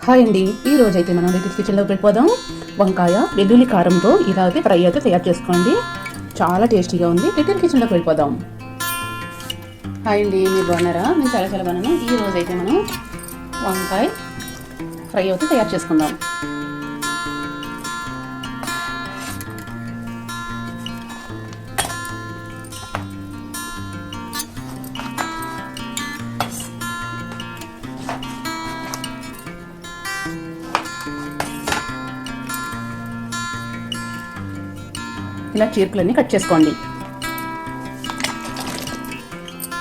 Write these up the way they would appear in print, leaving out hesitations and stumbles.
Hi అండి, ఈ రోజైతే మనం లిటిల్ కిచెన్లోకి వెళ్ళిపోదాం. వంకాయ వెల్లుల్లి కారంతో ఇలా అయితే ఫ్రై అయితే తయారు చేసుకోండి. చాలా టేస్టీగా ఉంది. లిటిల్ కిచెన్లోకి వెళ్ళిపోదాం. హాయ్ అండి, మీరు బాగున్నారా? నేను చాలా బాగున్నాను. ఈ రోజైతే మనం వంకాయ ఫ్రై అయితే తయారు చేసుకుందాం. ఇలా చీరకులన్నీ కట్ చేసుకోండి.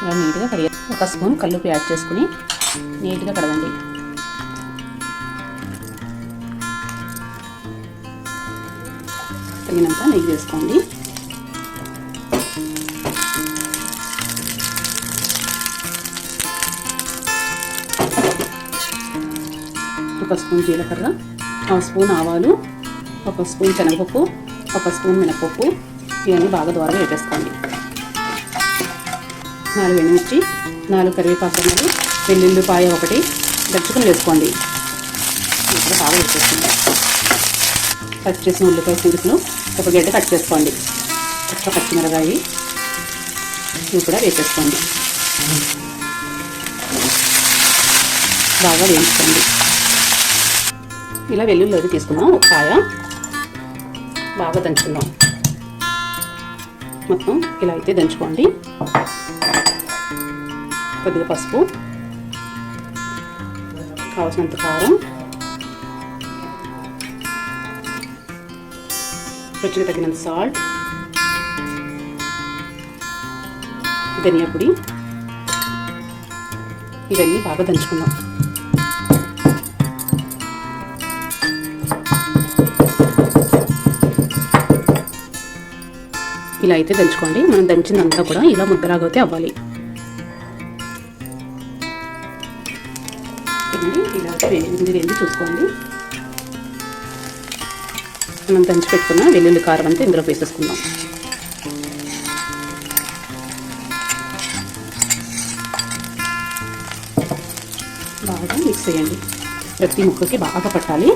ఇలా నీట్గా కడిగి ఒక స్పూన్ కల్లుప్పు యాడ్ చేసుకుని నీట్గా కడగండి. తగినంత నెయ్యి వేసుకోండి. ఒక స్పూన్ జీలకర్ర, ఒక స్పూన్ ఆవాలు, ఒక స్పూన్ శనగపప్పు, ఒక స్పూన్ మినపప్పు ఇవన్నీ బాగా దూరంగా వేపేసుకోండి. 4 ఎండుమిర్చి, 4 కరివేపాకు కర్రలు, వెల్లుల్లిపాయ ఒకటి దంచుకుని వేసుకోండి. ఇక్కడ బాగా వేసేసుకోండి. కట్ చేసిన ఉల్లిపాయ పులుసులు ఒక గడ్డ కట్ చేసుకోండి. ఒక పచ్చిమిరకాయ ఇవి కూడా వేసేసుకోండి. బాగా వేయించుకోండి. ఇలా వెల్లుల్లి అది తీసుకున్నాం. ఒక కాయ బాగా దంచుకుందాం. మొత్తం ఇలా అయితే దంచుకోండి. కొద్దిగా పసుపు, కావాల్సినంత కారం, రుచికి తగినంత సాల్ట్, ధనియా పొడి ఇవన్నీ బాగా దంచుకుందాం. ఇలా అయితే దంచుకోండి. మనం దంచిందంతా కూడా ఇలా ముద్దలాగైతే అవ్వాలి. ఇలా వేయింది చూసుకోండి. మనం దంచి పెట్టుకున్న వెల్లుల్లి కారం అంతా ఇందులో వేసేసుకుందాం. బాగా మిక్స్ చేయండి. ప్రతి ముక్కకి బాగా పట్టాలి.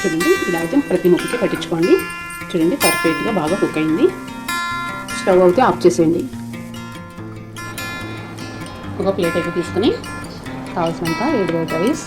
చూడండి, ఇలా అయితే ప్రతి ముక్కకి పట్టించుకోండి. చూడండి, పర్ఫెక్ట్గా బాగా కుక్ అయింది. స్టవ్ అయితే ఆఫ్ చేసేయండి. ఒక ప్లేట్ అయితే తీసుకుని కావాల్సినంత 7 వైట్ రైస్,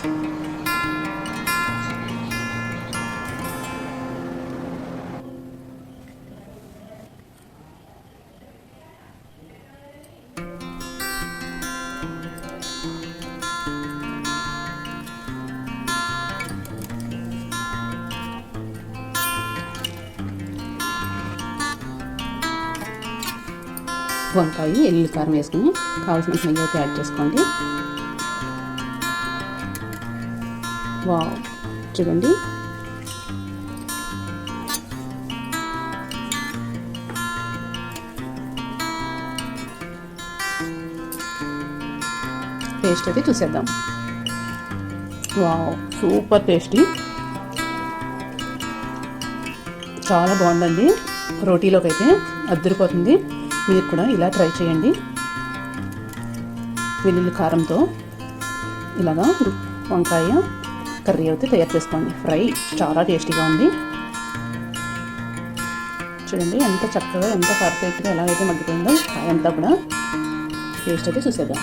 వంకాయ ఎల్లుల్లి కారం వేసుకుని కావాల్సిన నెయ్యి అయితే యాడ్ చేసుకోండి. వావ్, చూడండి టేస్ట్ అయితే చూసేద్దాం. వావ్, సూపర్ టేస్టీ, చాలా బాగుందండి. రోటీలోకి అయితే అద్దరిపోతుంది. మీరు కూడా ఇలా ట్రై చేయండి. వెల్లుల్లి కారంతో ఇలాగా వంకాయ కర్రీ అయితే తయారు చేసుకోండి. ఫ్రై చాలా టేస్టీగా ఉంది. చూడండి ఎంత చక్కగా, ఎంత పర్ఫెక్ట్గా ఎలాగైతే మగ్గిపోయిందో కాయ అంతా కూడా. టేస్ట్ అయితే చూసేద్దాం.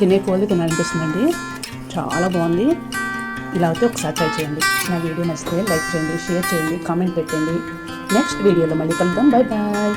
తినే కొద్ది తినాలనిపిస్తుందండి. చాలా బాగుంది. ఇలా అయితే ఒకసారి ట్రై చేయండి. నా వీడియో నచ్చితే లైక్ చేయండి, షేర్ చేయండి, కామెంట్ పెట్టండి. నెక్స్ట్ వీడియోలో మళ్ళీ కలుద్దాం. Bye bye.